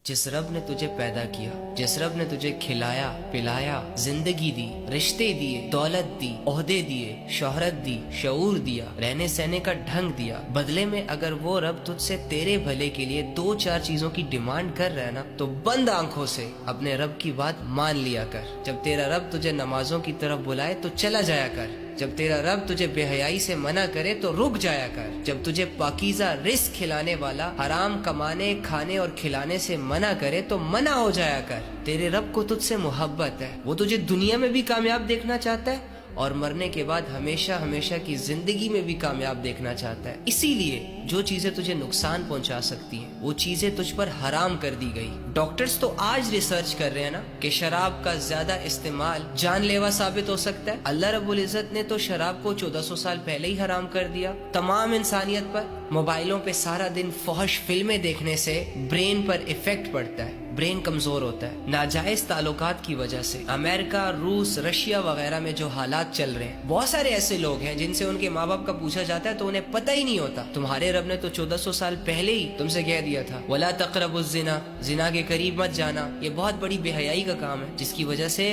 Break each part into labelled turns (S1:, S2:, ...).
S1: जिस रब ने तुझे पैदा किया, जिस रब ने तुझे खिलाया पिलाया, जिंदगी दी, रिश्ते दिए, दौलत दी, ओहदे दिए, शोहरत दी, शऊर दिया, रहने सहने का ढंग दिया, बदले में अगर वो रब तुझसे तेरे भले के लिए दो चार चीजों की डिमांड कर रहा है ना, तो बंद आंखों से अपने रब की बात मान लिया कर। जब तेरा रब तुझे नमाजों की तरफ बुलाए तो चला जाया कर। जब तेरा रब तुझे बेहयाई से मना करे तो रुक जाया कर। जब तुझे पाकीज़ा रिस्क खिलाने वाला हराम कमाने, खाने और खिलाने से मना करे तो मना हो जाया कर। तेरे रब को तुझसे मोहब्बत है, वो तुझे दुनिया में भी कामयाब देखना चाहता है और मरने के बाद हमेशा हमेशा की जिंदगी में भी कामयाब देखना चाहता है। इसीलिए जो चीजें तुझे नुकसान पहुंचा सकती हैं, वो चीजें तुझ पर हराम कर दी गई। डॉक्टर्स तो आज रिसर्च कर रहे हैं ना कि शराब का ज्यादा इस्तेमाल जानलेवा साबित हो सकता है। अल्लाह रब्बुल इज्जत ने तो शराब को 1400 साल पहले ही हराम कर दिया। तमाम इंसानियत पर मोबाइलों पे सारा दिन फहश फिल्में देखने से ब्रेन पर इफेक्ट पड़ता है, ब्रेन कमजोर होता है। नाजायज ताल्लुकात की वजह से अमेरिका, रूस, रशिया वगैरह में जो हालात चल रहे हैं, बहुत सारे ऐसे लोग हैं जिनसे उनके माँ बाप का पूछा जाता है तो उन्हें पता ही नहीं होता। तुम्हारे रब ने तो 1400 साल पहले ही तुमसे कह दिया था, वला तक़रबुज़ ज़िना, जिना के करीब मत जाना। ये बहुत बड़ी बेहयाई का काम है, जिसकी वजह से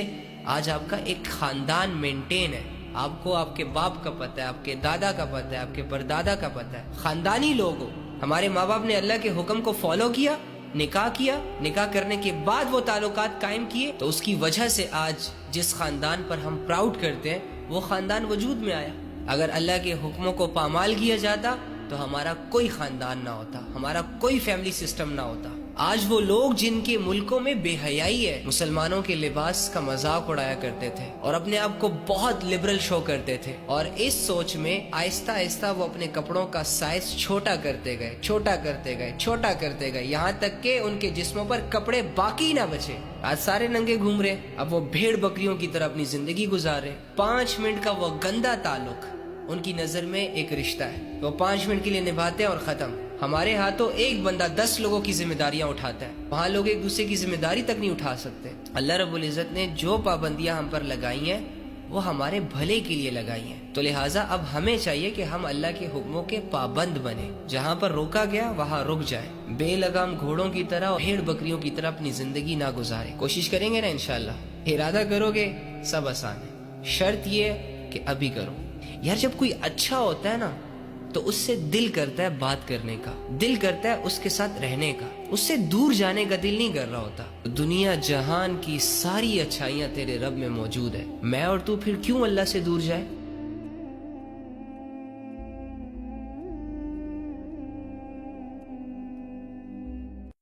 S1: आज आपका एक खानदान मेंटेन है। आपको आपके बाप का पता है, आपके दादा का पता है, आपके परदादा का पता है, खानदानी लोग हो। हमारे माँ बाप ने अल्लाह के हुक्म को फॉलो किया, निकाह किया, निकाह करने के बाद वो ताल्लुकात कायम किए, तो उसकी वजह से आज जिस खानदान पर हम प्राउड करते हैं वो खानदान वजूद में आया। अगर अल्लाह के हुक्मों को पामाल किया जाता तो हमारा कोई खानदान ना होता, हमारा कोई फैमिली सिस्टम ना होता। आज वो लोग जिनके मुल्कों में बेहयाई है, मुसलमानों के लिबास का मजाक उड़ाया करते थे और अपने आप को बहुत लिबरल शो करते थे, और इस सोच में आहिस्ता आहिस्ता वो अपने कपड़ों का साइज छोटा करते गए, छोटा करते गए, छोटा करते गए, यहाँ तक के उनके जिस्मों पर कपड़े बाकी ना बचे। आज सारे नंगे घूम रहे, अब वो भेड़ बकरियों की तरह अपनी जिंदगी गुजार रहे। 5 मिनट का वो गंदा ताल्लुक उनकी नजर में एक रिश्ता है, वो 5 मिनट के लिए निभाते हैं और खत्म। हमारे हाथों एक बंदा 10 लोगों की जिम्मेदारियां उठाता है, वहाँ लोग एक दूसरे की जिम्मेदारी तक नहीं उठा सकते। अल्लाह रब्बुल इज्जत ने जो पाबंदियां हम पर लगाई हैं वो हमारे भले के लिए लगाई हैं, तो लिहाजा अब हमें चाहिए कि हम अल्लाह के हुक्मों के पाबंद बने। जहाँ पर रोका गया वहाँ रुक जाए, बेलगाम घोड़ों की तरह और भेड़ बकरियों की तरह अपनी जिंदगी ना गुजारे। कोशिश करेंगे ना इंशाअल्लाह। इरादा करोगे सब आसान है, शर्त ये कि अभी करो। यार जब कोई अच्छा होता है ना तो उससे दिल करता है बात करने का, दिल करता है उसके साथ रहने का, उससे दूर जाने का दिल नहीं कर रहा होता। दुनिया जहान की सारी अच्छाइयां तेरे रब में मौजूद है, मैं और तू फिर क्यों अल्लाह से दूर जाए।